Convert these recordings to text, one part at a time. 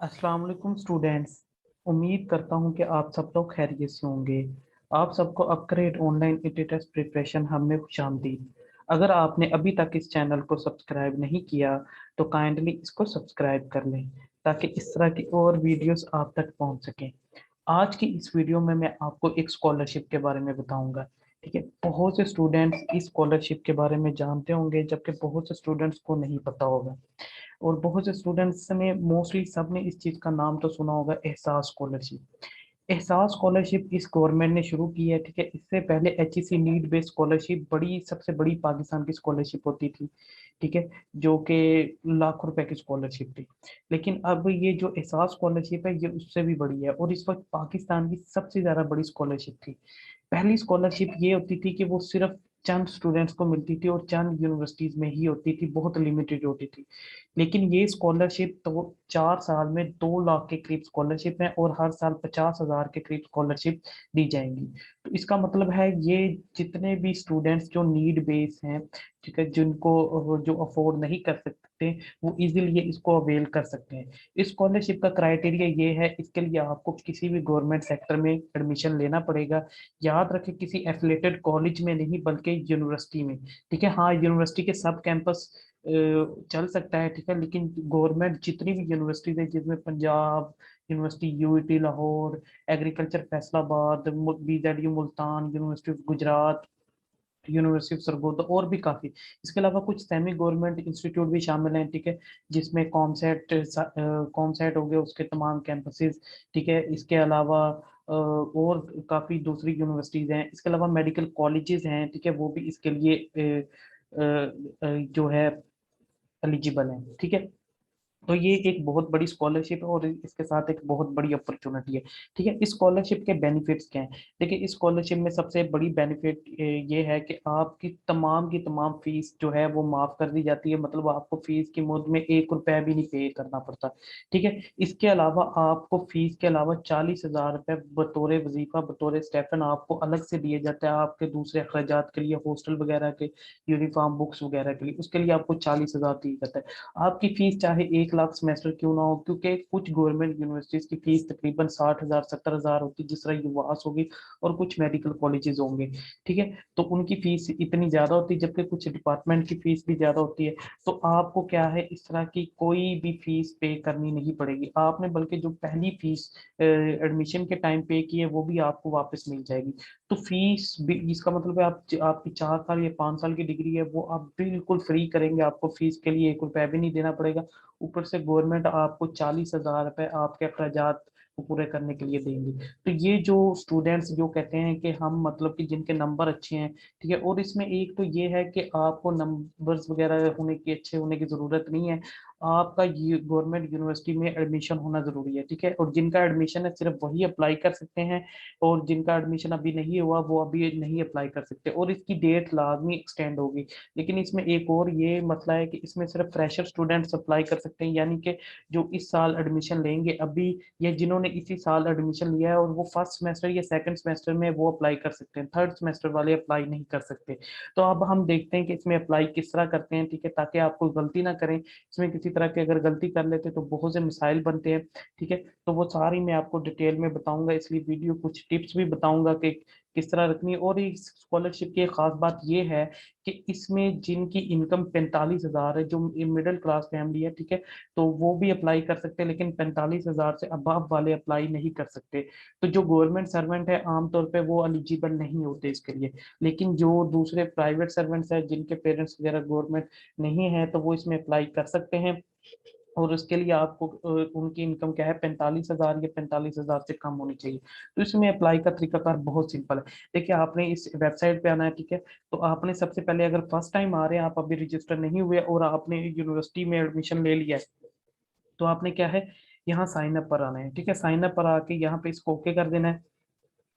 अस्सलाम वालेकुम स्टूडेंट्स। उम्मीद करता हूं कि आप सब लोग खैरियत से होंगे। आप सबको अपग्रेड ऑनलाइन टेस्ट प्रिपरेशन हम में खुशामदीद। अगर आपने अभी तक इस चैनल को सब्सक्राइब नहीं किया तो काइंडली इसको सब्सक्राइब कर लें ताकि इस तरह की और वीडियोस आप तक पहुंच सकें। आज की इस वीडियो में मैं आपको एक स्कॉलरशिप के बारे में बताऊंगा। ठीक है, बहुत से स्टूडेंट्स इस स्कॉलरशिप के बारे में जानते होंगे जबकि बहुत से स्टूडेंट्स को नहीं पता होगा। और बहुत से स्टूडेंट्स ने मोस्टली सबने इस चीज़ का नाम तो सुना होगा, एहसास स्कॉलरशिप। एहसास स्कॉलरशिप इस गवर्नमेंट ने शुरू की है। ठीक है, इससे पहले एचईसी नीड बेस्ड स्कॉलरशिप बड़ी सबसे बड़ी पाकिस्तान की स्कॉलरशिप होती थी। ठीक है, जो कि लाखों रुपए की स्कॉलरशिप थी। लेकिन अब ये जो एहसास स्कॉलरशिप है ये उससे भी बड़ी है और इस वक्त पाकिस्तान की सबसे ज्यादा बड़ी स्कॉलरशिप थी। पहली स्कॉलरशिप ये होती थी कि वो सिर्फ चंद स्टूडेंट्स को मिलती थी और चंद यूनिवर्सिटीज में ही होती थी, बहुत लिमिटेड होती थी। लेकिन ये स्कॉलरशिप तो 4 साल में 2 लाख के करीब स्कॉलरशिप है और हर साल 50,000 के करीब स्कॉलरशिप दी जाएंगी। तो इसका मतलब है ये जितने भी स्टूडेंट्स जो नीड बेस हैं, ठीक है, जिनको जो अफोर्ड नहीं कर सकते, वो इजीली इसको अवेल कर सकते हैं। इस स्कॉलरशिप का क्राइटेरिया ये है, इसके लिए आपको किसी भी गवर्नमेंट सेक्टर में एडमिशन लेना पड़ेगा। याद रखें, किसी एफिलेटेड कॉलेज में नहीं बल्कि यूनिवर्सिटी में। ठीक है, हाँ, यूनिवर्सिटी के सब कैंपस चल सकता है। ठीक है, लेकिन गवर्नमेंट जितनी भी यूनिवर्सिटीज है जिसमें Punjab university, UET Lahore, agriculture Faisalabad, BZU Multan, university of Gujrat, university of Sargodha और भी काफी, इसके अलावा कुछ सेमी गवर्नमेंट इंस्टीट्यूट भी शामिल हैं। ठीक है, जिसमें कॉमसेट हो गया, उसके तमाम कैंपसेस। ठीक है, इसके अलावा और काफी दूसरी यूनिवर्सिटीज हैं। इसके अलावा मेडिकल कॉलेजेस हैं। ठीक है, वो भी इसके लिए जो है एलिजिबल हैं। ठीक है, तो ये एक बहुत बड़ी स्कॉलरशिप है और इसके साथ एक बहुत बड़ी अपॉर्चुनिटी है। ठीक है, इस स्कॉलरशिप के बेनिफिट्स क्या हैं? देखिए, इस स्कॉलरशिप में सबसे बड़ी बेनिफिट ये है कि आपकी तमाम फीस जो है वो माफ कर दी जाती है। मतलब आपको फीस की मौद में 1 रुपया भी नहीं पे करना पड़ता। ठीक है, इसके अलावा आपको फीस के अलावा 40,000 रुपये बतौर वजीफा, बतौर स्टेफन आपको अलग से दिए जाते हैं आपके दूसरे अखराजात के लिए, हॉस्टल वगैरह के, यूनिफॉर्म, बुक्स वगैरह के लिए। उसके लिए आपको 40,000 दिया जाता है। आपकी फीस चाहे 1 लाख सेमेस्टर क्यों ना हो, क्योंकि कुछ गवर्नमेंट यूनिवर्सिटीज की फीस तकरीबन 60,000 70,000 होती है, जिस तरह युवास होगी और कुछ मेडिकल कॉलेजेस होंगे। ठीक है, तो उनकी फीस इतनी ज्यादा होती है, जबकि कुछ डिपार्टमेंट की फीस भी ज्यादा होती है। तो आपको क्या है, इस तरह की कोई भी फीस पे करनी नहीं पड़ेगी आपने, बल्कि जो पहली फीस एडमिशन के टाइम पे की है वो भी आपको वापस मिल जाएगी। तो फीस भी, इसका मतलब है आप आपकी 4 साल या 5 साल की डिग्री है वो आप बिल्कुल फ्री करेंगे, आपको फीस के लिए 1 रुपया भी नहीं देना पड़ेगा। ऊपर से गवर्नमेंट आपको 40,000 रुपये आपके अखराजात को पूरे करने के लिए देंगे। तो ये जो स्टूडेंट्स जो कहते हैं कि हम मतलब कि जिनके नंबर अच्छे हैं, ठीक है, और इसमें एक तो ये है कि आपको नंबर्स वगैरह होने की, अच्छे होने की जरूरत नहीं है। आपका गवर्नमेंट यूनिवर्सिटी में एडमिशन होना जरूरी है। ठीक है, और जिनका एडमिशन है सिर्फ वही अप्लाई कर सकते हैं, और जिनका एडमिशन अभी नहीं हुआ वो अभी नहीं अप्लाई कर सकते, और इसकी डेट लाजमी एक्सटेंड होगी। लेकिन इसमें एक और ये मसला है कि इसमें सिर्फ फ्रेशर स्टूडेंट्स अप्लाई कर सकते हैं, यानी कि जो इस साल एडमिशन लेंगे अभी, या जिन्होंने इसी साल एडमिशन लिया है और वो फर्स्ट सेमेस्टर या सेकंड सेमेस्टर में, वो अप्लाई कर सकते हैं। थर्ड सेमेस्टर वाले अप्लाई नहीं कर सकते। तो अब हम देखते हैं कि इसमें अप्लाई किस तरह करते हैं। ठीक है, ताकि आप कोई गलती ना करें। इसमें किसी तरह की अगर गलती कर लेते तो बहुत से मिसाइल बनते हैं। ठीक है, तो वो सारी मैं आपको डिटेल में बताऊंगा, इसलिए वीडियो कुछ टिप्स भी बताऊंगा कि किस तरह रखनी है। और इस स्कॉलरशिप की एक खास बात ये है कि इसमें जिनकी इनकम 45,000 है, जो मिडिल क्लास फैमिली है, ठीक है, तो वो भी अप्लाई कर सकते हैं, लेकिन 45,000 से अबव वाले अप्लाई नहीं कर सकते। तो जो गवर्नमेंट सर्वेंट है आमतौर पे वो एलिजिबल नहीं होते इसके लिए। लेकिन जो दूसरे प्राइवेट सर्वेंट्स हैं जिनके पेरेंट्स वगैरह गवर्नमेंट नहीं है, तो वो इसमें अप्लाई कर सकते हैं। और उसके लिए आपको उनकी इनकम क्या है, 45,000 या 45,000 से कम होनी चाहिए। तो इसमें अप्लाई का तरीकाकार बहुत सिंपल है। देखिए, आपने इस वेबसाइट पे आना है। ठीक है, तो आपने सबसे पहले, अगर फर्स्ट टाइम आ रहे हैं, आप अभी रजिस्टर नहीं हुए और आपने यूनिवर्सिटी में एडमिशन ले लिया है, तो आपने क्या है, यहाँ साइन अप पर आना है। ठीक है, साइन अप पर आके यहाँ पे इसको ओके कर देना है।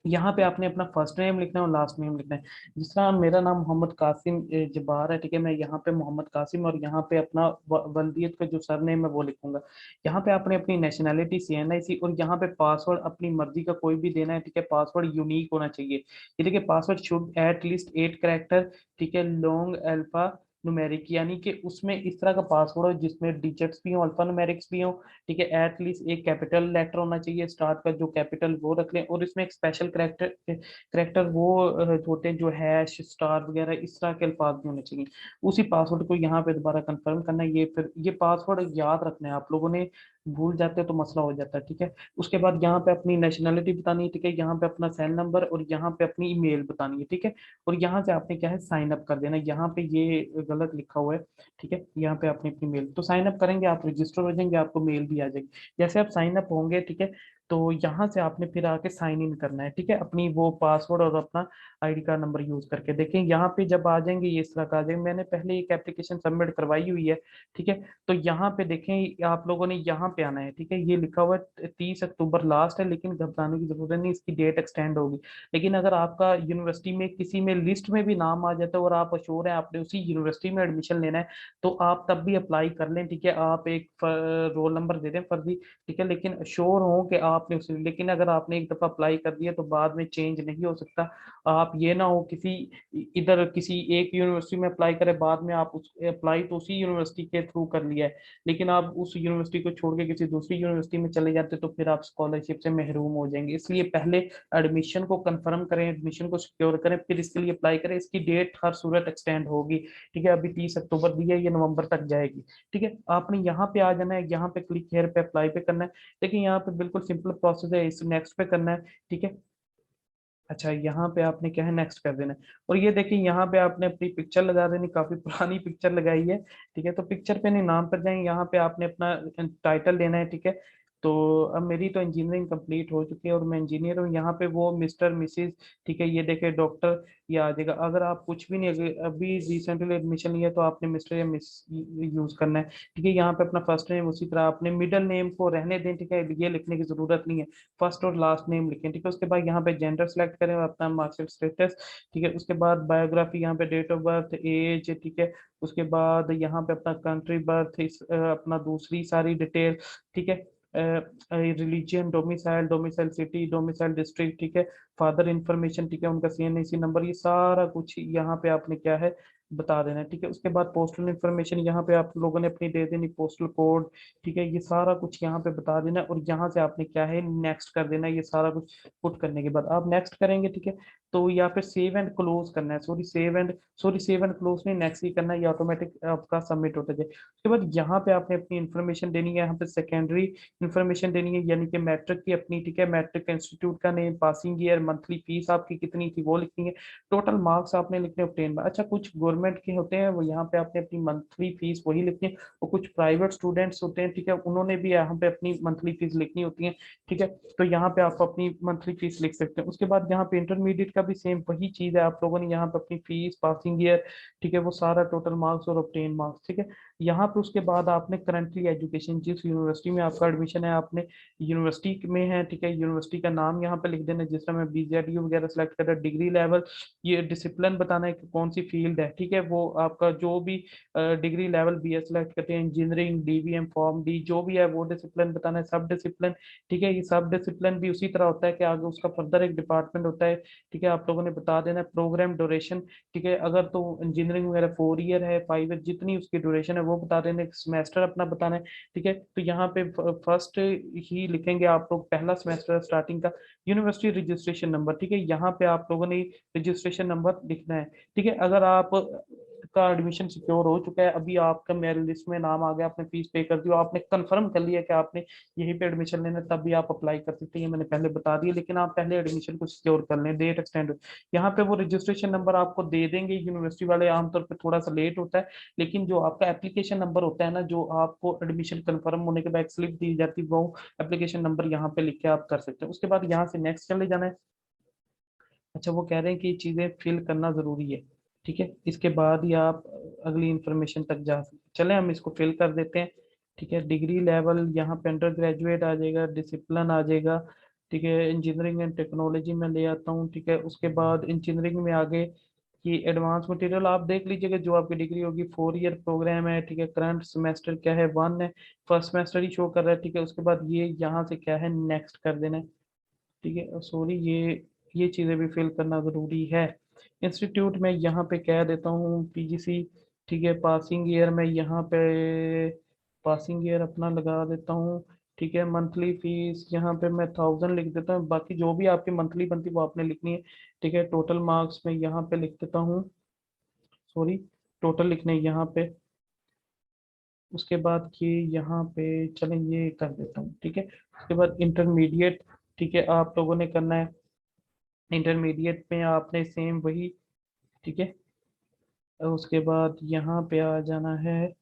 यहाँ पे आपने अपना फर्स्ट नेम लिखना है और लास्ट नेम लिखना है। जिस तरह मेरा नाम मोहम्मद कासिम जब्बार है, ठीक है, मैं यहाँ पे मोहम्मद कासिम और यहाँ पे अपना वल्दियत का जो सरनेम है वो लिखूंगा। यहाँ पे आपने अपनी नेशनैलिटी, CNIC, और यहाँ पे पासवर्ड अपनी मर्जी का कोई भी देना है। ठीक है, पासवर्ड यूनिक होना चाहिए। ये देखिए, password should at least 8 character, ठीक है, लॉन्ग अल्फा न्यूमेरिक, यानी कि उसमें इस तरह का पासवर्ड हो जिसमें डिजिट्स भी हो, अल्फा न्यूमेरिक्स भी हो, ठीक है। एटलीस्ट एक कैपिटल लेटर होना चाहिए स्टार्ट का, जो कैपिटल वो रख लें, और इसमें एक स्पेशल करेक्टर करेक्टर वो होते हैं जो हैश स्टार वगैरह इस तरह के अल्फाज भी होने चाहिए। उसी पासवर्ड को यहाँ पे दोबारा कंफर्म करना है। ये फिर ये पासवर्ड याद रखना है, आप लोगों ने भूल जाते हैं तो मसला हो जाता है, ठीक है। उसके बाद यहाँ पे अपनी नेशनलिटी बतानी है, ठीक है। यहाँ पे अपना सेल नंबर और यहाँ पे अपनी ईमेल बतानी है, ठीक है। और यहाँ से आपने क्या है साइन अप कर देना है। यहाँ पे ये गलत लिखा हुआ है, ठीक है। यहाँ पे आपने अपनी मेल तो साइन अप करेंगे, आप रजिस्टर हो जाएंगे, आपको मेल भी आ जाएगी। जैसे आप साइन अप होंगे, ठीक है, तो यहाँ से आपने फिर आके साइन इन करना है, ठीक है, अपनी वो पासवर्ड और अपना आईडी कार्ड नंबर यूज करके। देखें यहाँ पे जब आ जाएंगे ये इस तरह का आ जाएंगे। मैंने पहले एक एप्लीकेशन सबमिट करवाई हुई है, ठीक है। तो यहाँ पे देखें आप लोगों ने यहाँ पे आना है, ठीक है। ये लिखा हुआ है 30 अक्टूबर लास्ट है, लेकिन घबराने की जरूरत नहीं, इसकी डेट एक्सटेंड होगी। लेकिन अगर आपका यूनिवर्सिटी में किसी में लिस्ट में भी नाम आ जाता है और आप श्योर है आपने उसी यूनिवर्सिटी में एडमिशन लेना है, तो आप तब भी अप्लाई कर लें, ठीक है। आप एक रोल नंबर दे दें फर्जी, ठीक है, लेकिन श्योर हो कि आपने उसे। लेकिन अगर आपने एक दफा अप्लाई कर दिया तो बाद में चेंज नहीं हो सकता। आप ये ना हो किसी इधर किसी एक यूनिवर्सिटी में अप्लाई करें, बाद में आप उस अप्लाई तो उसी यूनिवर्सिटी के थ्रू कर लिया है, लेकिन आप उस यूनिवर्सिटी को छोड़ के किसी दूसरी यूनिवर्सिटी में चले जाते तो फिर आप स्कॉलरशिप से महरूम हो जाएंगे। इसलिए पहले एडमिशन को कंफर्म करें, एडमिशन को सिक्योर करें, फिर इसके लिए अप्लाई करें। इसकी डेट हर सूरत एक्सटेंड होगी, ठीक है। अभी 30 अक्टूबर दी है, ये नवंबर तक जाएगी, ठीक है। आपने यहाँ पे आ जाना है, यहाँ पे क्लिक हेयर पे अप्लाई पे करना है। देखिए यहाँ पे बिल्कुल सिंपल प्रोसेस है, इस नेक्स्ट पे करना है, ठीक है। अच्छा, यहाँ पे आपने क्या है नेक्स्ट कर देना है। और ये देखिए यहाँ पे आपने अपनी पिक्चर लगा देनी, काफी पुरानी पिक्चर लगाई है, ठीक है। तो पिक्चर पे नहीं, नाम पर जाएंगे, यहाँ पे आपने अपना टाइटल देना है, ठीक है। तो अब मेरी तो इंजीनियरिंग कंप्लीट हो चुकी है और मैं इंजीनियर हूँ। यहाँ पे वो मिस्टर मिसिज, ठीक है, ये देखे डॉक्टर, ये आ जाएगा। अगर आप कुछ भी नहीं, अगर अभी रिसेंटली एडमिशन लिया तो आपने मिस्टर या मिस यूज करना है, ठीक है। यहाँ पे अपना फर्स्ट नेम, उसी तरह अपने मिडिल नेम को रहने दें, ठीक है, ये लिखने की जरूरत नहीं है। फर्स्ट और लास्ट नेम लिखें, ठीक है। उसके बाद यहाँ पे जेंडर सेलेक्ट करें और अपना मार्कशीट स्टेटस, ठीक है। उसके बाद बायोग्राफी, यहाँ पे डेट ऑफ बर्थ, एज, ठीक है। उसके बाद यहाँ पे अपना कंट्री बर्थ, अपना दूसरी सारी डिटेल, ठीक है। Religion, domicile, domicile city, domicile district, ठीक है। फादर इंफॉर्मेशन, ठीक है, उनका CNAC नंबर, ये सारा कुछ यहाँ पे आपने क्या है बता देना है, ठीक है। उसके बाद पोस्टल इन्फॉर्मेशन यहाँ पे आप लोगों ने अपनी दे देनी, पोस्टल कोड, ठीक है। ये सारा कुछ यहाँ पे बता देना है और यहाँ से आपने क्या है नेक्स्ट कर देना है। ये सारा कुछ पुट करने के बाद आप नेक्स्ट करेंगे, ठीक है। तो यहाँ पे सेव एंड क्लोज करना है, सॉरी सेव एंड क्लोज नहीं, नेक्स्ट ही करना है, ये ऑटोमेटिक आपका सबमिट होता जाए। उसके बाद यहाँ पे आपने अपनी इन्फॉर्मेशन देनी है, यहाँ पे सेकेंडरी इन्फॉर्मेशन देनी है, यानी कि मैट्रिक की अपनी, ठीक है, मैट्रिक इंस्टीट्यूट का name, passing year, monthly fees आपकी कितनी थी वो लिखनी है, टोटल मार्क्स आपने लिखने ऑब्टेन। अच्छा, कुछ गवर्नमेंट के होते हैं वो यहाँ पे आपने अपनी मंथली फीस वही लिखनी है, और कुछ प्राइवेट स्टूडेंट्स होते हैं, ठीक है, उन्होंने भी यहाँ पे अपनी मंथली फीस लिखनी होती है, ठीक है। तो यहाँ पे आप अपनी मंथली फीस लिख सकते हैं। उसके बाद यहाँ पे इंटरमीडिएट का भी सेम वही चीज है, आप लोगों ने यहाँ पे अपनी फीस, पासिंग ईयर, ठीक है, वो सारा टोटल मार्क्स और ऑब्टेन मार्क्स, ठीक है। यहाँ पे उसके बाद आपने करंटली एजुकेशन, जिस यूनिवर्सिटी में आपका एडमिशन है, आपने यूनिवर्सिटी में है, ठीक है, यूनिवर्सिटी का नाम यहाँ पे लिख देना, जिस तरह मैं BZU वगैरह सेलेक्ट कर रहा, डिग्री लेवल, ये डिसिप्लिन बताना है कि कौन सी फील्ड है, ठीक है। वो आपका जो भी डिग्री लेवल BS सेलेक्ट करते हैं, इंजीनियरिंग, DVM, फॉर्म डी, जो भी है वो डिसिप्लिन बताना है। सब डिसिप्लिन, ठीक है, ये सब डिसिप्लिन भी उसी तरह होता है कि आगे उसका फर्दर एक डिपार्टमेंट होता है, ठीक है, आप लोगों ने बता देना है। प्रोग्राम ड्यूरेशन, ठीक है, अगर तो इंजीनियरिंग वगैरह 4 ईयर है, 5 ईयर, जितनी उसकी ड्यूरेशन है वो बता देना। सेमेस्टर अपना बताना है, ठीक है। तो यहाँ पे फर्स्ट ही लिखेंगे आप लोग, पहला सेमेस्टर स्टार्टिंग का, यूनिवर्सिटी रजिस्ट्रेशन नंबर, ठीक है, यहाँ पे आप लोगों ने रजिस्ट्रेशन नंबर लिखना है, ठीक है। अगर आप का एडमिशन सिक्योर हो चुका है, अभी आपका मेरिट लिस्ट में नाम आ गया, आपने फीस पे कर दी, आपने कंफर्म कर लिया कि आपने यहीं पे एडमिशन लेना है, तब भी आप अप्लाई कर सकते हैं, ये मैंने पहले बता दिया। लेकिन आप पहले एडमिशन को सिक्योर कर लें, डेट एक्सटेंड। यहाँ पे वो रजिस्ट्रेशन नंबर आपको दे देंगे यूनिवर्सिटी वाले, आमतौर पर थोड़ा सा लेट होता है, लेकिन जो आपका एप्लीकेशन नंबर होता है ना, जो आपको एडमिशन कंफर्म होने के बाद स्लिप दी जाती है, वो एप्लीकेशन नंबर यहाँ पे लिख के आप कर सकते हैं। उसके बाद यहाँ से नेक्स्ट चले जाना है। अच्छा, वो कह रहे हैं कि ये चीज़ें फिल करना ज़रूरी है, ठीक है, इसके बाद ही आप अगली इंफॉर्मेशन तक जा सकते। चलें हम इसको फिल कर देते हैं, ठीक है। डिग्री लेवल यहाँ पे अंडर ग्रेजुएट आ जाएगा, डिसिप्लिन आ जाएगा, ठीक है। इंजीनियरिंग एंड टेक्नोलॉजी में ले आता हूँ, ठीक है। उसके बाद इंजीनियरिंग में आगे कि एडवांस मटेरियल आप देख लीजिएगा, जो आपकी डिग्री होगी 4 ईयर प्रोग्राम है, ठीक है। करंट सेमेस्टर क्या है, 1 है, फर्स्ट सेमेस्टर ही शो कर रहा है, ठीक है। उसके बाद ये यहाँ से क्या है नेक्स्ट कर देना है, ठीक है। सॉरी, ये चीज़ें भी फिल करना ज़रूरी है। इंस्टीट्यूट में यहाँ पे कह देता हूँ PGC, ठीक है। पासिंग ईयर मैं यहाँ पे पासिंग ईयर अपना लगा देता हूँ। ठीक है। मंथली फीस यहाँ पे मैं 1000 लिख देता हूँ, बाकी जो भी आपकी मंथली बनती है वो आपने लिखनी है। ठीक है। टोटल मार्क्स में यहाँ पे लिख देता हूँ, सॉरी, टोटल लिखने यहाँ पे। उसके बाद कि यहाँ पे चलें ये कर देता हूँ। ठीक है। उसके बाद इंटरमीडिएट, ठीक है, आप लोगों ने करना है। इंटरमीडिएट में आपने सेम वही, ठीक है। और उसके बाद यहाँ पे आ जाना है।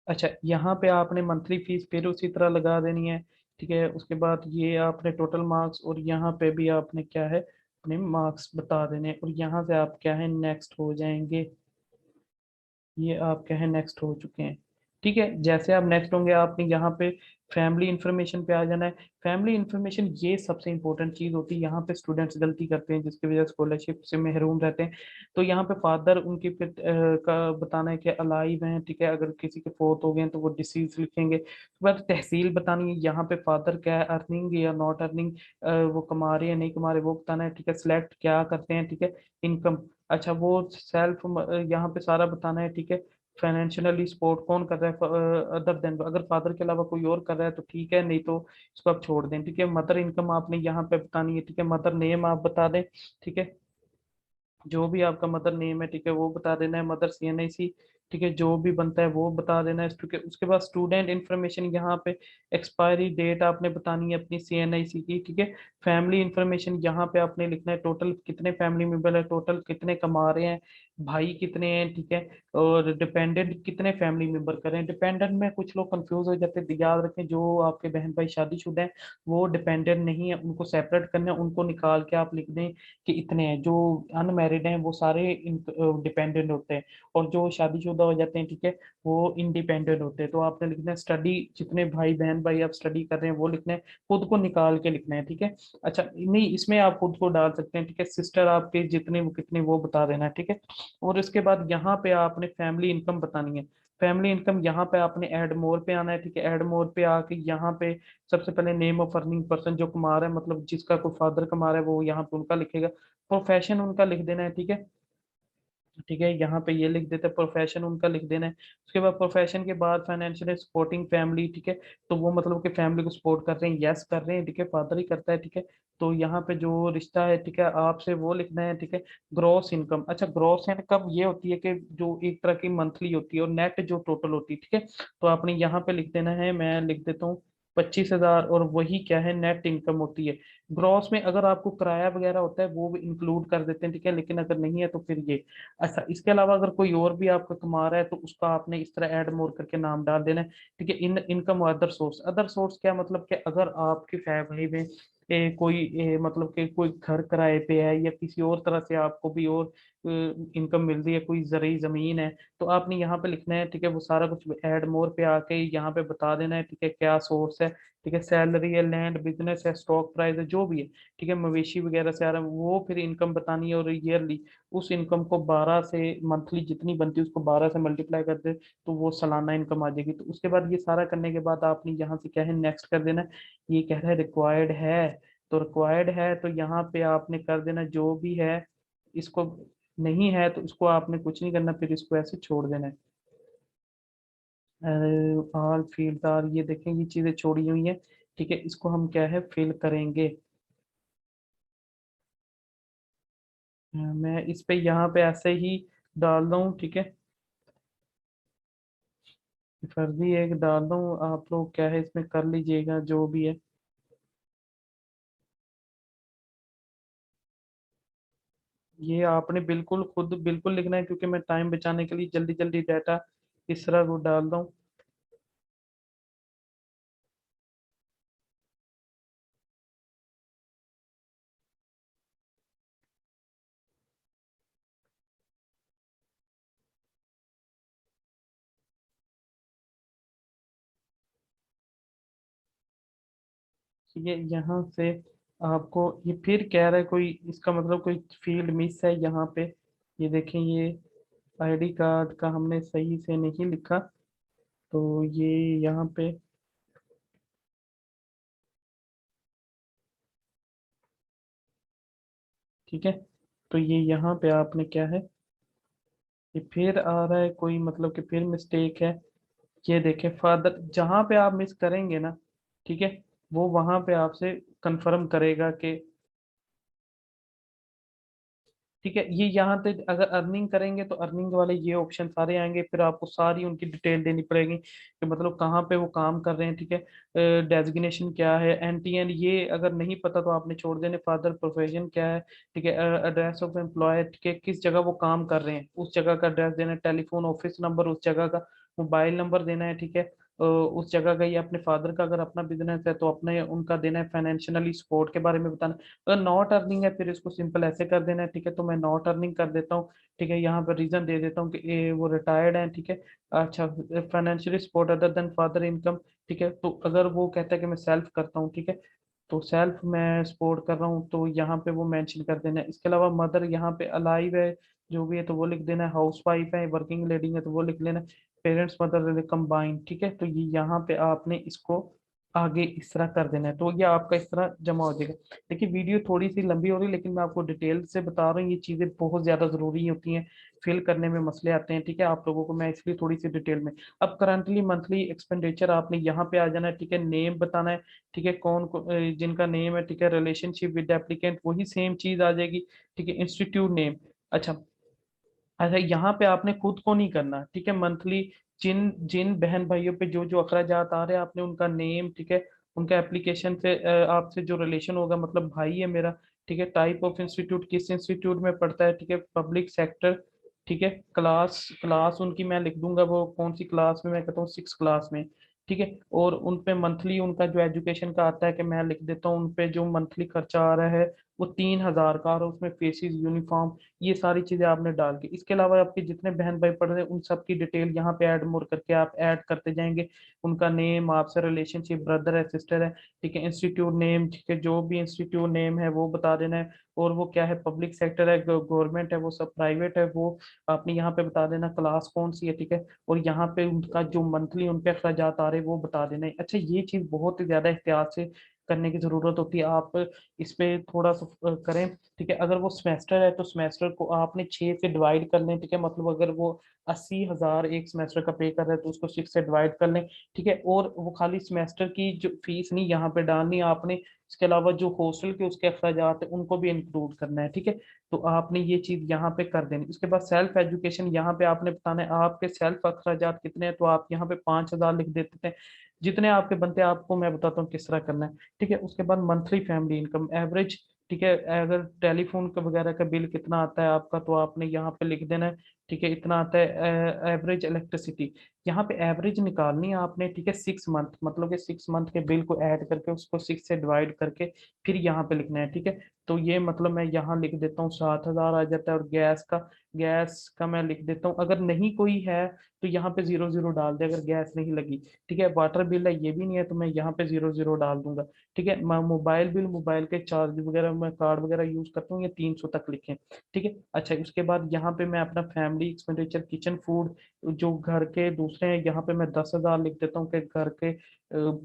अच्छा, यहाँ पे आपने मंथली फीस फिर उसी तरह लगा देनी है। ठीक है। उसके बाद ये आपने टोटल मार्क्स, और यहाँ पे भी आपने क्या है, अपने मार्क्स बता देने हैं। और यहाँ से आप क्या है नेक्स्ट हो जाएंगे। ये आप क्या है नेक्स्ट हो चुके हैं। ठीक है। जैसे आप नेक्स्ट होंगे आपने यहाँ पे फैमिली इंफॉर्मेशन पे आ जाना है। फैमिली इंफॉर्मेशन ये सबसे इंपॉर्टेंट चीज होती है। यहाँ पे स्टूडेंट्स गलती करते हैं जिसकी वजह से स्कॉलरशिप से महरूम रहते हैं। तो यहाँ पे फादर उनकी फिर का बताना है कि अलाइव हैं। ठीक है। अगर किसी के फोर्थ हो गए हैं तो वो डिसीज लिखेंगे। उसके बाद तहसील बतानी है, यहाँ पे फादर क्या है, अर्निंग या नॉट अर्निंग, वो कमा रहे हैं नहीं कमा रहे वो बताना है। ठीक है। सिलेक्ट क्या करते हैं, ठीक है, इनकम। अच्छा, वो सेल्फ यहाँ पे सारा बताना है। ठीक है। फाइनेंशियली सपोर्ट कौन कर रहा है, अदर देन, अगर फादर के अलावा कोई और कर रहा है तो ठीक है, नहीं तो इसको आप छोड़ दें। ठीक है। मदर इनकम आपने यहाँ पे बतानी है। ठीक है। मदर नेम आप बता दें। ठीक है। जो भी आपका मदर नेम है, ठीक है, वो बता देना है। मदर CNIC, ठीक है, जो भी बनता है वो बता देना है। ठीक है। उसके बाद स्टूडेंट इन्फॉर्मेशन यहाँ पे एक्सपायरी डेट आपने बतानी है अपनी CNIC की। ठीक है। फैमिली इन्फॉर्मेशन यहाँ पे आपने लिखना है, टोटल कितने फैमिली मेंबर है, टोटल कितने कमा रहे हैं, भाई कितने हैं। ठीक है। और डिपेंडेंट कितने फैमिली मेंबर करें। डिपेंडेंट में कुछ लोग कंफ्यूज हो जाते हैं, तो याद रखें जो आपके बहन भाई शादीशुदा हैं वो डिपेंडेंट नहीं है, उनको सेपरेट करना है, उनको निकाल के आप लिख दें कि इतने हैं। जो अनमैरिड हैं वो सारे डिपेंडेंट होते हैं, और जो शादीशुदा हो जाते हैं, ठीक है, वो इंडिपेंडेंट होते हैं। तो आपने लिखना है स्टडी, जितने भाई बहन भाई आप स्टडी कर रहे हैं वो लिखना है, खुद को निकाल के लिखना है। ठीक है। अच्छा, नहीं, इसमें आप खुद को डाल सकते हैं। ठीक है। सिस्टर आपके जितने वो कितने वो बता देना है। ठीक है। और इसके बाद यहाँ पे आपने फैमिली इनकम बतानी है। फैमिली इनकम यहाँ पे आपने ऐड मोर पे आना है। ठीक है। ऐड मोर पे आके यहाँ पे सबसे पहले नेम ऑफ अर्निंग पर्सन जो कमा रहा है, मतलब जिसका कोई फादर कमा रहा है, वो यहाँ पे उनका लिखेगा। प्रोफेशन उनका लिख देना है। ठीक है। ठीक है। यहाँ पे ये लिख देते हैं, प्रोफेशन उनका लिख देना है। उसके बाद प्रोफेशन के बाद फाइनेंशियल सपोर्टिंग फैमिली। ठीक है। तो वो मतलब कि फैमिली को सपोर्ट कर रहे हैं, यस कर रहे हैं। ठीक है। फादर ही करता है। ठीक है। तो यहाँ पे जो रिश्ता है, ठीक है, आपसे वो लिखना है। ठीक है। ग्रॉस इनकम, अच्छा, ग्रॉस इनकम ये होती है कि जो एक तरह की मंथली होती है, और नेट जो टोटल होती है। ठीक है। तो आपने यहाँ पे लिख देना है, मैं लिख देता हूँ 25,000, और वही क्या है नेट इनकम होती है। ग्रॉस में अगर आपको किराया वगैरह होता है वो भी इंक्लूड कर देते हैं। ठीक है। लेकिन अगर नहीं है तो फिर ये। अच्छा, इसके अलावा अगर कोई और भी आपका कमा रहा है तो उसका आपने इस तरह ऐड मोर करके नाम डाल देना है। ठीक है। इन income other source, other source क्या मतलब कि अगर आपकी फैमिली में कोई मतलब कि कोई घर किराए पे है, या किसी और तरह से आपको भी और इनकम मिल रही है, कोई जरिए जमीन है, तो आपने यहाँ पे लिखना है। ठीक है। वो सारा कुछ ऐड मोर पे आके यहाँ पे बता देना है। ठीक है। क्या सोर्स है, ठीक है, सैलरी है, लैंड बिजनेस है, स्टॉक प्राइस है, जो भी है। ठीक है। मवेशी वगैरह से आ रहा है वो फिर इनकम बतानी है, और ईयरली उस इनकम को 12 से, मंथली जितनी बनती है उसको 12 से मल्टीप्लाई कर दे तो वो सालाना इनकम आ जाएगी। तो उसके बाद ये सारा करने के बाद आपने यहाँ से क्या है नेक्स्ट कर देना है। ये कह रहा है रिक्वायर्ड है, तो रिक्वायर्ड है तो यहाँ पे आपने कर देना जो भी है। इसको नहीं है तो इसको आपने कुछ नहीं करना, फिर इसको ऐसे छोड़ देना है। ऑल फील्ड आर, ये देखें ये चीजें छोड़ी हुई हैं। ठीक है। इसको हम क्या है फिल करेंगे। मैं इस पे यहाँ पे ऐसे ही डाल दूँ। ठीक है। फर्जी एक डाल दूँ, आप लोग क्या है इसमें कर लीजिएगा जो भी है। ये आपने बिल्कुल खुद बिल्कुल लिखना है, क्योंकि मैं टाइम बचाने के लिए जल्दी जल्दी डाटा इस तरह को डाल दूँ। ये यहाँ से आपको ये फिर कह रहा है कोई, इसका मतलब कोई फील्ड मिस है यहाँ पे। ये देखें, ये ID कार्ड का हमने सही से नहीं लिखा, तो ये यहाँ पे, ठीक है, तो ये यहाँ पे आपने क्या है ये फिर आ रहा है कोई, मतलब कि फिर मिस्टेक है। ये देखें फादर, जहां पे आप मिस करेंगे ना, ठीक है, वो वहां पे आपसे कंफर्म करेगा कि ठीक है, ये यहाँ पे अगर अर्निंग करेंगे तो अर्निंग वाले ये ऑप्शन सारे आएंगे, फिर आपको सारी उनकी डिटेल देनी पड़ेगी कि मतलब कहाँ पे वो काम कर रहे हैं, ठीक है, डेजिग्नेशन क्या है, NTN ये अगर नहीं पता तो आपने छोड़ देने, फादर प्रोफेशन क्या है, ठीक है, एड्रेस ऑफ एम्प्लॉय, ठीक है, किस जगह वो काम कर रहे हैं उस जगह का एड्रेस देना है, टेलीफोन ऑफिस नंबर उस जगह का, मोबाइल नंबर देना है, ठीक है, उस जगह का, ये अपने फादर का अगर अपना बिजनेस है तो अपने उनका देना है, फाइनेंशियली सपोर्ट के बारे में बताना। अगर नॉट अर्निंग है फिर इसको सिंपल ऐसे कर देना है, ठीक है, तो मैं नॉट अर्निंग कर देता हूँ, ठीक है, यहाँ पर रीजन दे देता हूँ कि वो रिटायर्ड है, ठीक है, अच्छा, financially support other than father income, ठीक है, तो अगर वो कहता है कि मैं सेल्फ करता हूँ, ठीक है, तो सेल्फ मैं सपोर्ट कर रहा हूँ तो यहाँ पे वो मेंशन कर देना है। इसके अलावा मदर यहाँ पे अलाइव है जो भी है तो वो लिख देना है, हाउस वाइफ है, वर्किंग लेडी है तो वो लिख लेना, पेरेंट्स मदर कंबाइन, ठीक है, तो ये यहाँ पे आपने इसको आगे इस तरह कर देना है, तो ये आपका इस तरह जमा हो जाएगा। देखिए वीडियो थोड़ी सी लंबी हो रही है लेकिन मैं आपको डिटेल से बता रहा हूँ, ये चीज़ें बहुत ज़्यादा ज़रूरी होती हैं, फिल करने में मसले आते हैं, ठीक है, आप लोगों को मैं इसलिए थोड़ी सी डिटेल में। अब करंटली मंथली एक्सपेंडिचर आपने यहाँ पे आ जाना है, ठीक है, नेम बताना है, ठीक है, जिनका नेम है, ठीक है, रिलेशनशिप विद एप्लीकेंट वही सेम चीज़ आ जाएगी, ठीक है, इंस्टीट्यूट नेम। अच्छा, अच्छा, यहाँ पे आपने खुद को नहीं करना, ठीक है, मंथली जिन जिन बहन भाइयों पे जो जो अखराजात आ रहे हैं आपने उनका नेम, ठीक है, उनका एप्लीकेशन से आपसे जो रिलेशन होगा, मतलब भाई है मेरा, ठीक है, टाइप ऑफ इंस्टीट्यूट किस इंस्टीट्यूट में पढ़ता है, ठीक है, पब्लिक सेक्टर, ठीक है, क्लास क्लास उनकी मैं लिख दूंगा, वो कौन सी क्लास में, मैं कहता हूँ 6 क्लास में, ठीक है, और उन पे मंथली उनका जो एजुकेशन का आता है कि मैं लिख देता हूँ उन पे जो मंथली खर्चा आ रहा है वो 3,000 का, और उसमें फेसिस यूनिफॉर्म, ये सारी चीजें आपने डाल के, इसके अलावा आपके जितने बहन भाई पढ़ रहे हैं उन सब की डिटेल यहाँ पे ऐड मोर करके आप ऐड करते जाएंगे, उनका नेम, आपसे रिलेशनशिप, ब्रदर है सिस्टर है, ठीक है, इंस्टीट्यूट नेम, ठीक है, जो भी इंस्टीट्यूट नेम है वो बता देना है, और वो क्या है, पब्लिक सेक्टर है, गवर्नमेंट है, वो सब प्राइवेट है, वो आपने यहाँ पे बता देना, क्लास कौन सी है, ठीक है, और यहाँ पे उनका जो मंथली उन पे अखराजात आ रहे हैं वो बता देना है। अच्छा, ये चीज बहुत ही ज्यादा एहतियात से करने की जरूरत होती है, आप इस पे थोड़ा सा करें, ठीक है, अगर वो सेमेस्टर है तो सेमेस्टर को आपने 6 से डिवाइड कर लें, ठीक है, मतलब अगर वो 80,000 एक सेमेस्टर का पे कर रहे हैं तो उसको 6 से डिवाइड कर लें, ठीक है, और वो खाली सेमेस्टर की जो फीस नहीं यहाँ पे डालनी आपने, इसके अलावा जो हॉस्टल के उसके अखराजात है उनको भी इंक्लूड करना है, ठीक है, तो आपने ये चीज यहाँ पे कर देनी। उसके बाद सेल्फ एजुकेशन यहाँ पे आपने बताना है आपके सेल्फ अखराजात कितने हैं, तो आप यहाँ पे 5,000 लिख देते हैं, जितने आपके बनते हैं आपको मैं बताता हूँ किस तरह करना है, ठीक है, उसके बाद मंथली फैमिली इनकम एवरेज, ठीक है, अगर टेलीफोन का वगैरह का बिल कितना आता है आपका तो आपने यहाँ पे लिख देना है, ठीक है, इतना आता है एवरेज इलेक्ट्रिसिटी, यहाँ पे एवरेज निकालनी है आपने, ठीक है, 6 मंथ, मतलब कि 6 मंथ के बिल को ऐड करके उसको 6 से डिवाइड करके फिर यहाँ पे लिखना है, ठीक है, तो ये मतलब मैं यहाँ लिख देता हूँ 7,000 आ जाता है, और गैस का मैं लिख देता हूँ, अगर नहीं कोई है तो यहाँ पे 0 0 डाल दे, अगर गैस नहीं लगी, ठीक है, वाटर बिल है ये भी नहीं है तो मैं यहाँ पे 0 0 डाल दूंगा, ठीक है, मैं मोबाइल बिल, मोबाइल के चार्ज वगैरह, मैं कार्ड वगैरह यूज करता हूँ, ये 300 तक लिखें, ठीक है। अच्छा, उसके बाद यहाँ पे मैं अपना फैमिली एक्सपेंडिचर, किचन फूड जो घर के दूसरे हैं यहाँ पे मैं 10,000 लिख देता हूँ कि घर के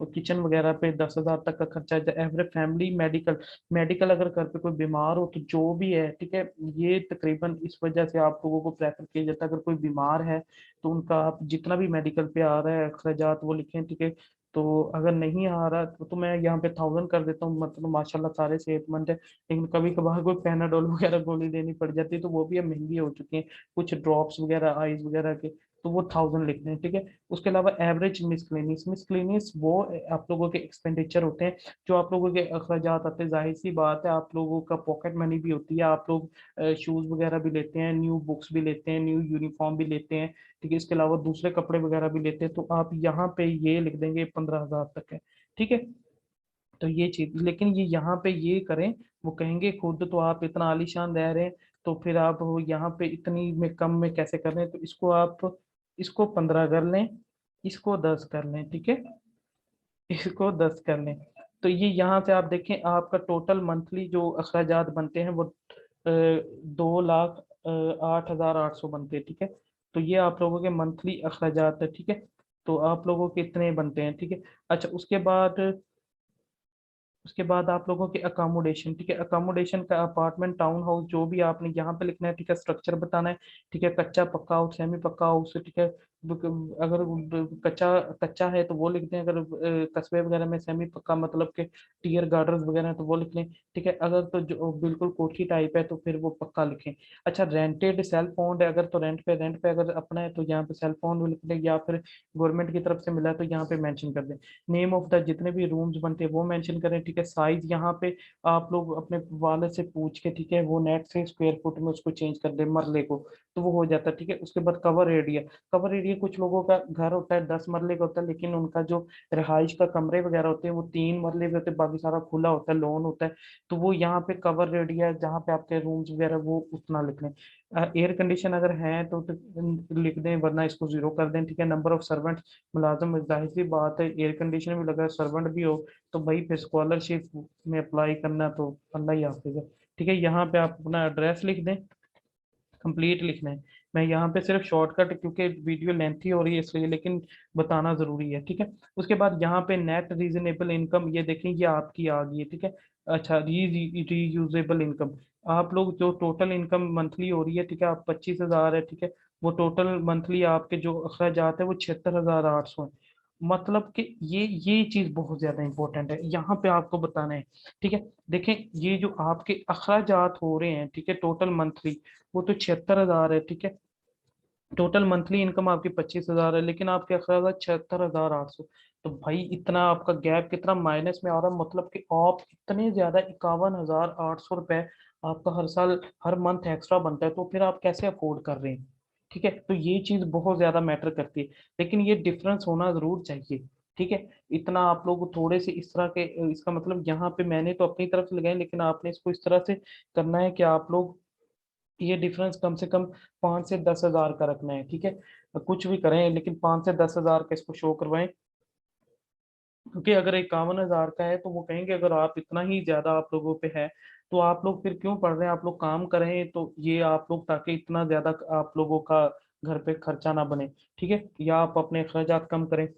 किचन वगैरह पे 10,000 तक का खर्चा है, एवरेज फैमिली मेडिकल, मेडिकल अगर घर पे कोई बीमार हो तो जो भी है, ठीक है, ये तकरीबन इस वजह से आप लोगों को प्रेफर किया जाता है, अगर कोई बीमार है तो उनका आप जितना भी मेडिकल पे आ रहा है अखराजात वो लिखें, ठीक है, तो अगर नहीं आ रहा तो मैं यहाँ पे 1,000 कर देता हूँ, मतलब माशाल्लाह सारे सेहतमंद है, लेकिन कभी कभार कोई पैनाडोल वगैरह गोली देनी पड़ जाती है तो वो भी अब महंगी हो चुकी है, कुछ ड्रॉप्स वगैरह आइज वगैरह के, तो वो 1,000 लिखने हैं, ठीक है। उसके अलावा एवरेज मिसक्लेनियस वो आप लोगों के एक्सपेंडिचर होते हैं, जो आप लोगों के अखराजात आते हैं, जाहिर सी बात है आप लोगों का पॉकेट मनी भी होती है, आप लोग शूज वगैरह भी लेते हैं, न्यू बुक्स भी लेते हैं, न्यू यूनिफॉर्म भी लेते हैं, ठीक है, इसके अलावा दूसरे कपड़े वगैरह भी लेते हैं, तो आप यहाँ पे ये लिख देंगे 15,000 तक है, ठीक है, तो ये चीज, लेकिन ये यहाँ पे ये करें, वो कहेंगे खुद तो आप इतना आलीशान रह रहे हैं तो फिर आप वो यहाँ पे इतनी में कम में कैसे कर रहे हैं, तो इसको आप इसको 15 कर लें, इसको 10 कर लें, ठीक है, इसको 10 कर लें, तो ये यहाँ से आप देखें आपका टोटल मंथली जो अखराजात बनते हैं वो 2,08,800 बनते हैं, ठीक है, तो ये आप लोगों के मंथली अखराजात है, ठीक है, तो आप लोगों के इतने बनते हैं, ठीक है। अच्छा, उसके बाद उसके बाद आप लोगों के अकोमोडेशन, ठीक है, अकोमोडेशन का अपार्टमेंट, टाउन हाउस, जो भी आपने यहाँ पे लिखना है, ठीक है, स्ट्रक्चर बताना है, ठीक है, कच्चा पक्का हाउस, सेमी पक्का हाउस, ठीक है, अगर कच्चा कच्चा है तो वो लिख दें, अगर कस्बे वगैरह में सेमी पक्का मतलब के टीयर गार्डन्स वगैरह है तो वो लिख लें, ठीक है, अगर तो जो बिल्कुल कोठी टाइप है तो फिर वो पक्का लिखें। अच्छा, रेंटेड सेल्फ ओन्ड है अगर, तो रेंट पे अगर अपना है तो यहाँ पे सेल्फ ओन्ड लिख दें, या फिर गवर्नमेंट की तरफ से मिला है तो यहाँ पे मेंशन कर दें। नेम ऑफ द जितने भी रूम्स बनते हैं वो मेंशन करें, ठीक है, साइज यहाँ पे आप लोग अपने वाले से पूछ के, ठीक है, वो नेट से स्क्वायर फुट में उसको चेंज कर दे मरले को, तो वो हो जाता है, ठीक है। उसके बाद कवर एरिया, कवर एरिया कुछ लोगों का घर होता है 10 मरले का होता है, लेकिन उनका जो रिहाइश का कमरे वगैरह होते हैं वो 3 मरले के होते हैं, बाकी सारा खुला होता है, लॉन होता है, तो वो यहाँ पे कवर एरिया जहाँ पे आपके रूम्स वगैरह वो उतना लिख लें। एयर कंडीशन अगर है तो लिख दें, वरना इसको जीरो कर दें, ठीक है। नंबर ऑफ सर्वेंट, मुलाजम, जाहिर सी बात है एयर कंडीशन भी लगा, सर्वेंट भी हो तो भाई फिर स्कॉलरशिप में अप्लाई करना तो अल्लाह ही हाफिज है, ठीक है। यहाँ पे आप अपना एड्रेस लिख दें, कंप्लीट लिखना है। मैं यहाँ पे सिर्फ शॉर्टकट, क्योंकि वीडियो लेंथी हो रही है इसलिए, लेकिन बताना जरूरी है, ठीक है। उसके बाद यहाँ पे नेट रीजनेबल इनकम, ये देखें ये आपकी आ गई है, ठीक है। अच्छा, रीयूजेबल इनकम, आप लोग जो टोटल इनकम मंथली हो रही है, ठीक है, आप 25,000 है, ठीक है, वो टोटल मंथली आपके जो अखराजात है वो 76,800 है। मतलब कि ये चीज बहुत ज्यादा इंपॉर्टेंट है, यहाँ पे आपको बताना है, ठीक है। देखें, ये जो आपके अखराजात हो रहे हैं, ठीक है, टोटल मंथली, वो तो 76,000 है, ठीक है। टोटल मंथली इनकम आपकी 25,000 है, लेकिन आपके अखराज 76,800। तो भाई इतना आपका गैप कितना माइनस में आ रहा है, मतलब कि आप इतने ज्यादा 51,800 रुपए आपका हर साल, हर मंथ एक्स्ट्रा बनता है, तो फिर आप कैसे अफोर्ड कर रहे हैं, ठीक है। तो ये चीज बहुत ज्यादा मैटर करती है, लेकिन ये डिफरेंस होना जरूर चाहिए, ठीक है। इतना आप लोग थोड़े से इस तरह के, इसका मतलब यहाँ पे मैंने तो अपनी तरफ से लगाए, लेकिन आपने इसको इस तरह से करना है कि आप लोग ये डिफरेंस कम से कम 5 से 10 हजार का रखना है, ठीक है। कुछ भी करें लेकिन 5 से 10 हजार का इसको शो करवाएं, क्योंकि अगर 51,000 का है तो वो कहेंगे अगर आप इतना ही ज्यादा आप लोगों पे है तो आप लोग फिर क्यों पढ़ रहे हैं, आप लोग काम करें, तो ये आप लोग ताकि इतना ज्यादा आप लोगों का घर पे खर्चा ना बने, ठीक है, या आप अपने अखराजात कम करें।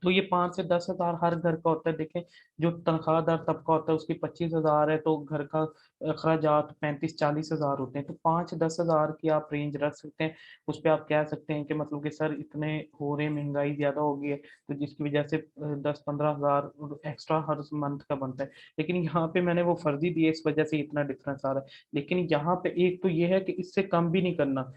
तो ये 5 से 10 हजार हर घर का होता है, देखें, जो तनख्वाहदार तबका होता है उसकी 25,000 है, तो घर का अखराजात 35-40 हजार होते हैं, तो 5-10 हजार की आप रेंज रख सकते हैं। उस पर आप कह सकते हैं कि मतलब कि सर इतने हो रहे, महंगाई ज्यादा हो गई है, तो जिसकी वजह से 10-15 हजार एक्स्ट्रा हर मंथ का बनता है, लेकिन यहाँ पे मैंने वो फर्जी दी है, इस वजह से इतना डिफरेंस आ रहा है। लेकिन यहाँ पे एक तो ये है कि इससे कम भी नहीं करना,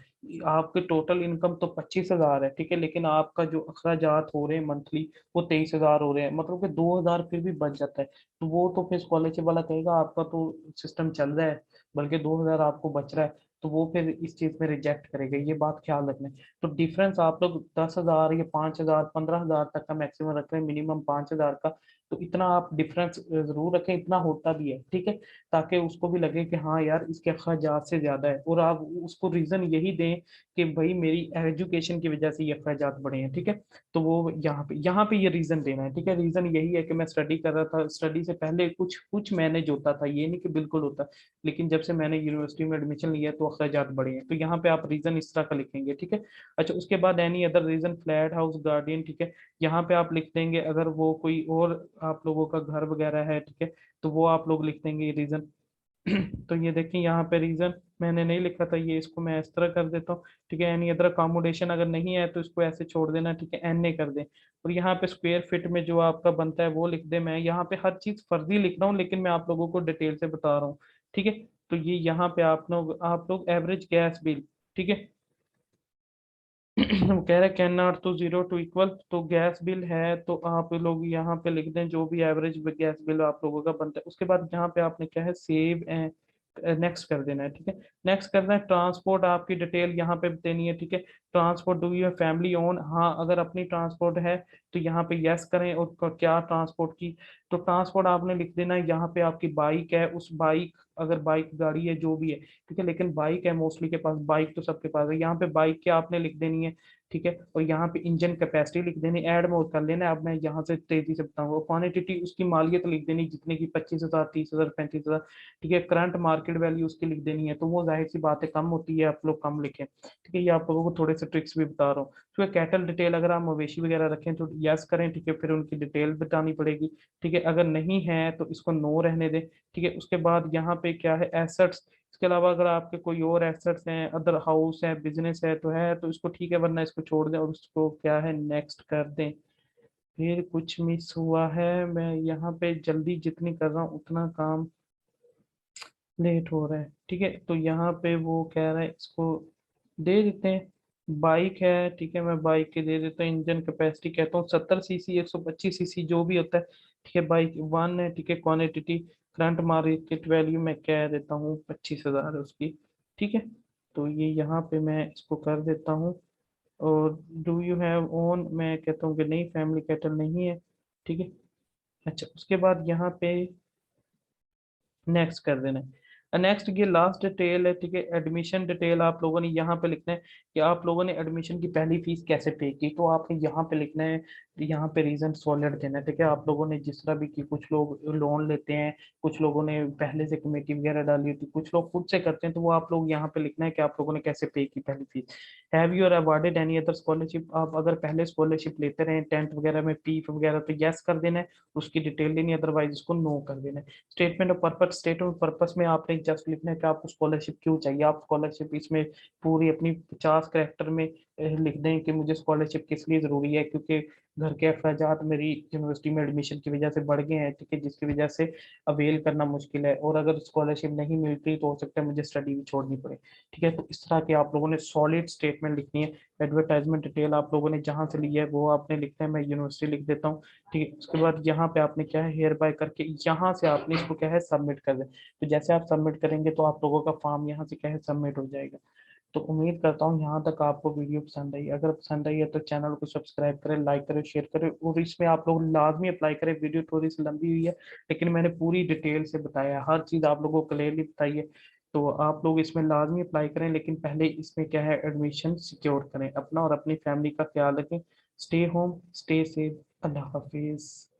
आपके टोटल इनकम तो 25,000 है, ठीक है, लेकिन आपका जो अखराजात हो रहे हैं मंथली वो 23,000 हो रहे हैं, मतलब कि 2,000 फिर भी बच जाता है, तो वो तो फिर स्कॉलरशिप वाला कहेगा आपका तो सिस्टम चल रहा है, बल्कि 2,000 आपको बच रहा है, तो वो फिर इस चीज में रिजेक्ट करेगा, ये बात ख्याल रखना है। तो डिफरेंस आप लोग 10,000 या 5,000 15,000 तक का मैक्सिमम रख रहे हैं, मिनिमम 5,000 का, तो इतना आप डिफरेंस जरूर रखें, इतना होता भी है, ठीक है, ताकि उसको भी लगे कि हाँ यार इसके अखराजात से ज्यादा है, और आप उसको रीजन यही दें कि भाई मेरी एजुकेशन की वजह से ये अखराजात बढ़े हैं, ठीक है। तो वो यहाँ पे ये रीजन देना है, ठीक है। रीजन यही है कि मैं स्टडी कर रहा था, स्टडी से पहले कुछ कुछ मैनेज होता था, ये नहीं कि बिल्कुल होता, लेकिन जब से मैंने यूनिवर्सिटी में एडमिशन लिया तो अखराजात बढ़े हैं, तो यहाँ पे आप रीजन इस तरह का लिखेंगे, ठीक है। अच्छा, उसके बाद any other reason, flat house guardian, ठीक है, यहाँ पे आप लिख देंगे अगर वो कोई और आप लोगों का घर वगैरह है, ठीक है, तो वो आप लोग लिख देंगे रीजन। तो ये देखिए यहाँ पे रीजन मैंने नहीं लिखा था, ये इसको मैं इस तरह कर देता हूँ, ठीक है। एनी अदर अकोमोडेशन अगर नहीं है तो इसको ऐसे छोड़ देना, ठीक है, एन ए कर दें, और यहाँ पे स्क्वायर फीट में जो आपका बनता है वो लिख दे। मैं यहाँ पे हर चीज फर्जी लिख रहा हूँ, लेकिन मैं आप लोगों को डिटेल से बता रहा हूँ, ठीक है। तो ये यहाँ पे आप लोग एवरेज गैस बिल, ठीक है, वो कह रहे can not to zero to equal, तो गैस बिल है तो आप लोग यहाँ पे लिख दें जो भी एवरेज गैस बिल आप लोगों का बनता है। उसके बाद यहाँ पे आपने क्या है सेव एंड नेक्स्ट कर देना है, ठीक है। नेक्स्ट करना है, ट्रांसपोर्ट आपकी डिटेल यहाँ पे देनी है, ठीक है। Transport do you family own, हाँ अगर अपनी ट्रांसपोर्ट है तो यहाँ पे यस करें, और क्या ट्रांसपोर्ट की, तो ट्रांसपोर्ट आपने लिख देना है यहाँ पे आपकी बाइक है, उस बाइक, अगर बाइक गाड़ी है जो भी है, ठीक है, लेकिन बाइक है मोस्टली के पास, बाइक तो सबके पास है, यहाँ पे बाइक क्या आपने लिख देनी है, ठीक है। और यहाँ पे इंजन कैपेसिटी लिख देनी, ऐड में कर लेना है। अब मैं यहाँ से तेजी से बताऊंगा, क्वांटिटी उसकी मालियत लिख देनी जितने की 25,000 30,000 35,000, ठीक है। करंट मार्केट वैल्यू उसकी लिख देनी है, तो वो जाहिर सी बात है कम होती है, आप लोग कम लिखें, ठीक है, ये आप लोगों को थोड़े से से ट्रिक्स भी बता रहा हूँ। तो कैटल डिटेल, अगर आप मवेशी वगैरह रखें तो यस करें, ठीक है, फिर उनकी डिटेल बतानी पड़ेगी, ठीक है। अगर नहीं है तो इसको नो रहने दें, ठीक है। उसके बाद यहाँ पे क्या है, एसेट्स। इसके अलावा अगर आपके कोई और एसेट्स हैं, अदर हाउस है, बिजनेस है तो इसको ठीक है, वरना इसको छोड़ दें और उसको क्या है नेक्स्ट कर दें। फिर कुछ मिस हुआ है, मैं यहाँ पे जल्दी जितनी कर रहा हूँ उतना काम लेट हो रहा है, ठीक है। तो यहाँ पे वो कह रहा है इसको दे देते हैं। बाइक है, ठीक है, मैं बाइक के दे देता हूँ। इंजन कैपेसिटी कहता हूँ 70 सीसी, 125 सीसी जो भी होता है, ठीक है। बाइक वन है, ठीक है। क्वांटिटी करंट मार्केट वैल्यू मैं कह देता हूँ 25,000 है उसकी, ठीक है। तो ये यहाँ पे मैं इसको कर देता हूँ। और डू यू हैव ओन, मैं कहता हूँ कि नहीं, फैमिली कैटल नहीं है, ठीक है। अच्छा, उसके बाद यहाँ पे नेक्स्ट कर देना है। नेक्स्ट ये लास्ट डिटेल है, ठीक है। एडमिशन डिटेल आप लोगों ने यहाँ पे लिखना है कि आप लोगों ने एडमिशन की पहली फीस कैसे पे की, तो आपने यहाँ पे लिखना है, यहाँ पे रीजन सॉलिड देना है, ठीक है। आप लोगों ने जिस तरह भी की, कुछ लोग लोन लेते हैं, कुछ लोगों ने पहले से कमेटी वगैरह डाली होती, कुछ लोग खुद से करते हैं, तो वो आप लोग यहाँ पे लिखना है कि आप लोगों ने कैसे पे की पहली fees. Have you awarded any other scholarship, आप अगर पहले स्कॉलरशिप लेते रहे टेंथ वगैरह में, पीफ वगैरह, तो यस कर देना है, उसकी डिटेल देनी है, अदरवाइज उसको नो कर देना है। Statement of purpose, statement of purpose में आपने जस्ट लिखना है कि आपको स्कॉलरशिप क्यों चाहिए। आप स्कॉलरशिप इसमें पूरी अपनी 50 कैरेक्टर में लिख दें कि मुझे स्कॉलरशिप किस लिए जरूरी है, क्योंकि घर के अखराजात मेरी यूनिवर्सिटी में एडमिशन की वजह से बढ़ गए हैं, ठीक है, जिसकी वजह से अवेल करना मुश्किल है, और अगर स्कॉलरशिप नहीं मिलती तो हो सकता है मुझे स्टडी भी छोड़नी पड़े, ठीक है। तो इस तरह के आप लोगों ने सॉलिड स्टेटमेंट लिखनी है। एडवर्टाइजमेंट डिटेल आप लोगों ने जहाँ से ली है वो आपने लिखना है, मैं यूनिवर्सिटी लिख देता हूँ, ठीक है। उसके बाद यहाँ पे आपने क्या है, हेयर बाय करके यहाँ से आपने इसको क्या है सबमिट कर दें। तो जैसे आप सबमिट करेंगे तो आप लोगों का फॉर्म यहाँ से क्या है सबमिट हो जाएगा। तो उम्मीद करता हूँ यहाँ तक आपको वीडियो पसंद आई। अगर पसंद आई है तो चैनल को सब्सक्राइब करें, लाइक करें, शेयर करें, और इसमें आप लोग लाजमी अप्लाई करें। वीडियो थोड़ी सी लंबी हुई है, लेकिन मैंने पूरी डिटेल से बताया है, हर चीज़ आप लोगों को क्लियरली बताई है। तो आप लोग इसमें लाजमी अप्लाई करें, लेकिन पहले इसमें क्या है, एडमिशन सिक्योर करें, अपना और अपनी फैमिली का ख्याल रखें। स्टे होम, स्टे सेफ, अल्लाह हाफिज़।